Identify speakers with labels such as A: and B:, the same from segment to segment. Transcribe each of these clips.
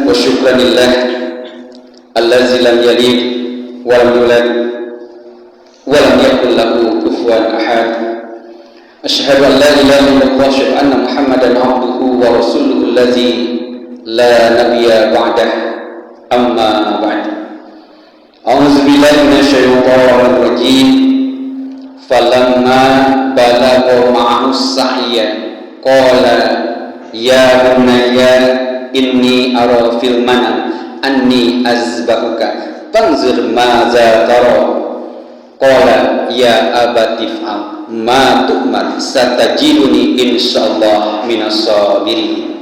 A: wa syukran lillah allazi lam yalid wa lam yulad wa lam yakul lahu kufuwan ahad. Asyhadu an la ilaha illallah wa anna Muhammadan abduhu wa rasuluhu allazi la nabiyya ba'dah. Amma ba'd. A'udzu billahi minasyaitonir rajim. Falamma balagha ma'ahu sa'ya qala ya bunayya inni ara fil manam anni azbahuka fanzur madza tara qala ya abati fa'al ma tu'mar satajiduni insyaallah minas sabirin.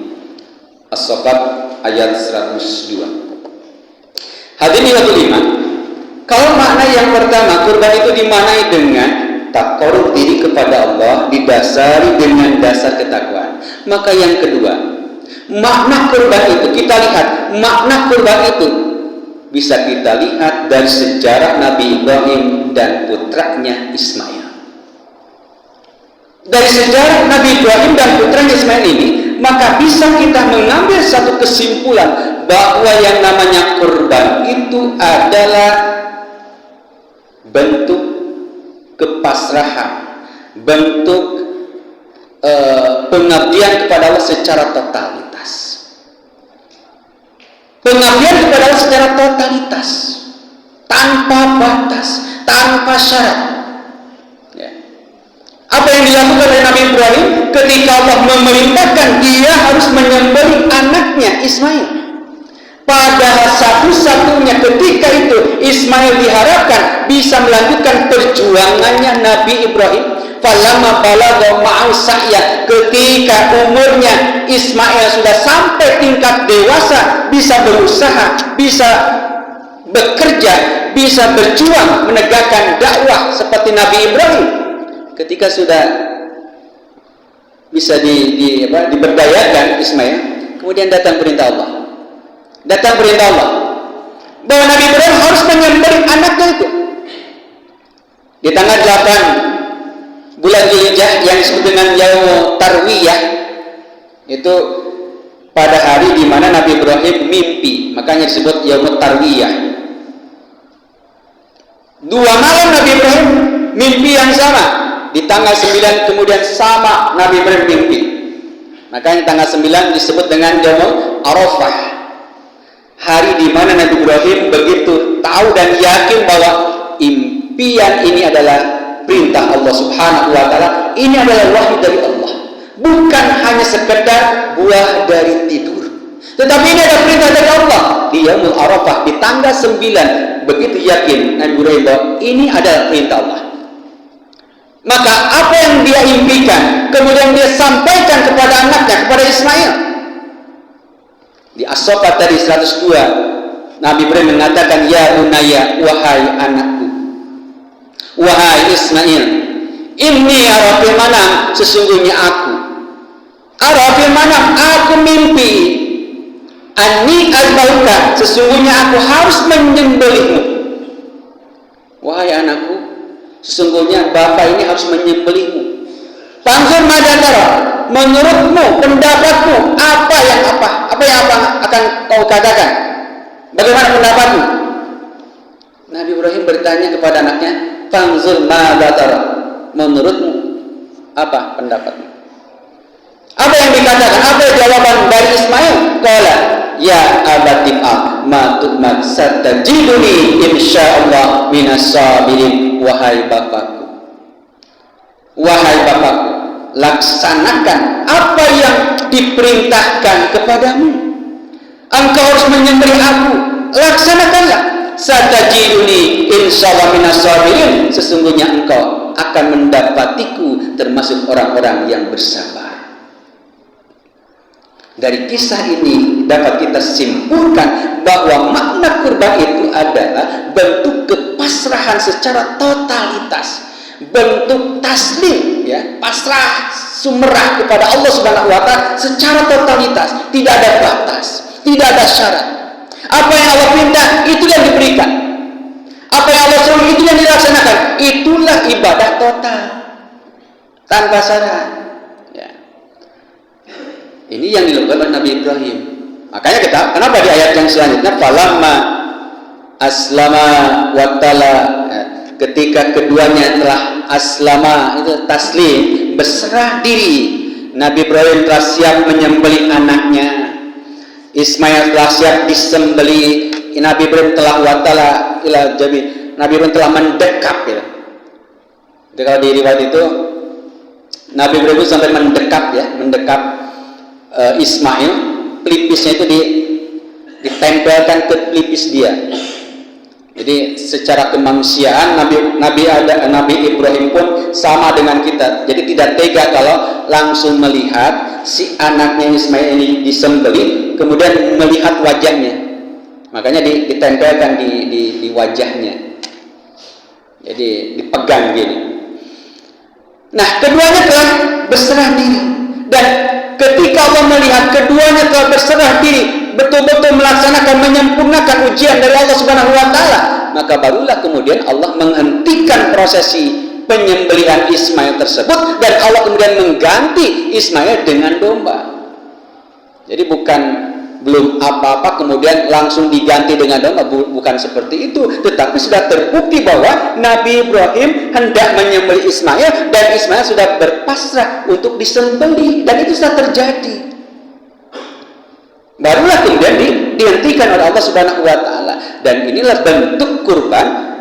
A: As-Saffat ayat 102. Hadirin yang beriman, kalau makna yang pertama kurban itu dimaknai dengan taqarrub diri kepada Allah didasari dengan dasar ketakwaan, maka yang kedua makna kurban itu kita lihat, makna kurban itu bisa kita lihat dari sejarah Nabi Ibrahim dan putranya Ismail. Dari sejarah Nabi Ibrahim dan putranya Ismail ini, maka bisa kita mengambil satu kesimpulan bahwa yang namanya kurban itu adalah bentuk kepasrahan, bentuk pengabdian kepada Allah secara totalitas. Pengabdian kepada Allah secara totalitas, tanpa batas, tanpa syarat. Ya. Apa yang dilakukan oleh Nabi Ibrahim ketika Allah memerintahkan dia harus menyembelih anaknya Ismail. Padahal satu-satunya ketika itu Ismail diharapkan bisa melanjutkan perjuangannya Nabi Ibrahim. Falamma balagha ma'ahu sa'ya, ketika umurnya Ismail sudah sampai tingkat dewasa, bisa berusaha, bisa bekerja, bisa berjuang menegakkan dakwah seperti Nabi Ibrahim. Ketika sudah bisa diberdayakan Ismail, kemudian datang perintah Allah. Datang perintah Allah bahwa Nabi Ibrahim harus menyembelih anaknya itu di tanggal 8 bulan Dzulhijjah yang disebut dengan Yaum Tarwiyah. Itu pada hari di mana Nabi Ibrahim mimpi, makanya disebut Yaum Tarwiyah. 2 malam Nabi Ibrahim mimpi yang sama. Di tanggal 9 kemudian sama Nabi Ibrahim mimpi, makanya tanggal 9 disebut dengan Yaum Arafah, hari di mana Nabi Ibrahim begitu tahu dan yakin bahwa impian ini adalah perintah Allah Subhanahu wa taala, ini adalah wahyu dari Allah, bukan hanya sekedar buah dari tidur, tetapi ini adalah perintah dari Allah. Di Yaumul Arafah di tanggal 9 begitu yakin Nabi Ibrahim bahwa ini adalah perintah Allah. Maka apa yang dia impikan kemudian dia sampaikan kepada anaknya, kepada Ismail. Di As-Saffat tadi 102, Nabi Ibrahim mengatakan ya bunayya, wahai anakku, wahai Ismail, inni ara fil manam, sesungguhnya aku ara fil manam, aku mimpi, anni azbahuka, sesungguhnya aku harus menyembelihmu. Wahai anakku, sesungguhnya bapak ini harus menyembelihmu. Panzur madantara, menurutmu, pendapatmu, apa yang akan kau katakan? Bagaimana pendapatmu? Nabi Ibrahim bertanya kepada anaknya, panzur madantara, menurutmu apa pendapatmu? Apa yang dikatakan? Apa jawaban dari Ismail? Qala ya abati ma tu'mar satajiduni insyaallah minas sabirin. Wahai bapakku, laksanakan apa yang diperintahkan kepadamu. Engkau harus menyembelih aku, laksanakanlah. Satajiduni insyaallah minas sabirin, sesungguhnya engkau akan mendapatiku termasuk orang-orang yang bersabar. Dari kisah ini dapat kita simpulkan bahwa makna kurban itu adalah bentuk kepasrahan secara totalitas, bentuk taslim, ya, pasrah sumerah kepada Allah Subhanahu wa taala secara totalitas, tidak ada batas, tidak ada syarat. Apa yang Allah perintah itu yang diberikan. Apa yang Allah suruh itu yang dilaksanakan. Itulah ibadah total tanpa syarat. Ya. Ini yang dilakukan oleh Nabi Ibrahim. Makanya kenapa di ayat yang selanjutnya falamma aslama watala, ketika keduanya telah aslama, itu taslim, berserah diri, Nabi Ibrahim telah siap menyembelih anaknya, Ismail telah siap disembelih, Nabi Ibrahim telah watala ila jabi, Nabi Ibrahim telah mendekap ya. Jadi kalau di riwayat itu Nabi Ibrahim itu sampai mendekap Ismail, pelipisnya itu ditempelkan ke pelipis dia. Jadi secara kemanusiaan Nabi Ibrahim pun sama dengan kita. Jadi tidak tega kalau langsung melihat si anaknya Ismail ini disembelih, kemudian melihat wajahnya. Makanya ditempelkan di wajahnya. Jadi dipegang gini. Nah, keduanya telah berserah diri, dan ketika Allah melihat keduanya telah berserah diri, betul-betul melaksanakan, menyempurnakan ujian dari Allah Subhanahu wa taala, maka barulah kemudian Allah menghentikan prosesi penyembelihan Ismail tersebut, dan Allah kemudian mengganti Ismail dengan domba. Jadi belum apa-apa kemudian langsung diganti dengan domba, bukan seperti itu, tetapi sudah terbukti bahwa Nabi Ibrahim hendak menyembelih Ismail, dan Ismail sudah berpasrah untuk disembelih, dan itu sudah terjadi. Barulah kemudian dihentikan oleh Allah Subhanahu wa taala, dan inilah bentuk kurban,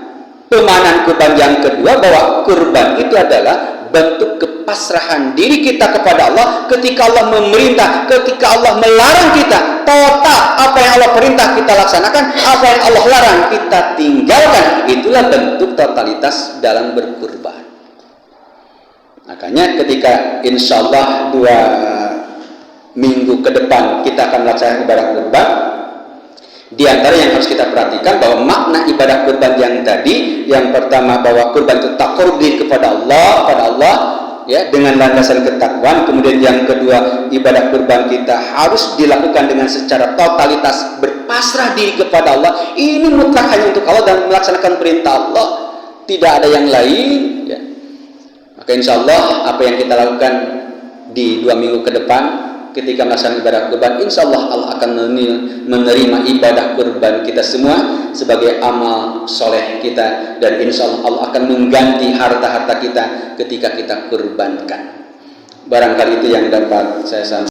A: pemahaman kurban yang kedua, bahwa kurban itu adalah bentuk kepasrahan diri kita kepada Allah. Ketika Allah memerintah, ketika Allah melarang kita, total apa yang Allah perintah kita laksanakan, apa yang Allah larang kita tinggalkan. Itulah bentuk totalitas dalam berkurban. Makanya ketika insya Allah 2 minggu ke depan kita akan melaksanakan ibadah kurban, di antara yang harus kita perhatikan bahwa makna ibadah kurban yang tadi, yang pertama bahwa kurban itu taqarrub kepada Allah, ya, dengan landasan ketakwaan. Kemudian yang kedua, ibadah kurban kita harus dilakukan dengan secara totalitas, berpasrah diri kepada Allah. Ini mutlak hanya untuk Allah dan melaksanakan perintah Allah, tidak ada yang lain, ya. Maka insya Allah apa yang kita lakukan di 2 minggu ke depan ketika melaksanakan ibadah kurban, insya Allah Allah akan menerima ibadah kurban kita semua sebagai amal soleh kita, dan insya Allah Allah akan mengganti harta-harta kita ketika kita kurbankan. Barangkali itu yang dapat saya sampaikan.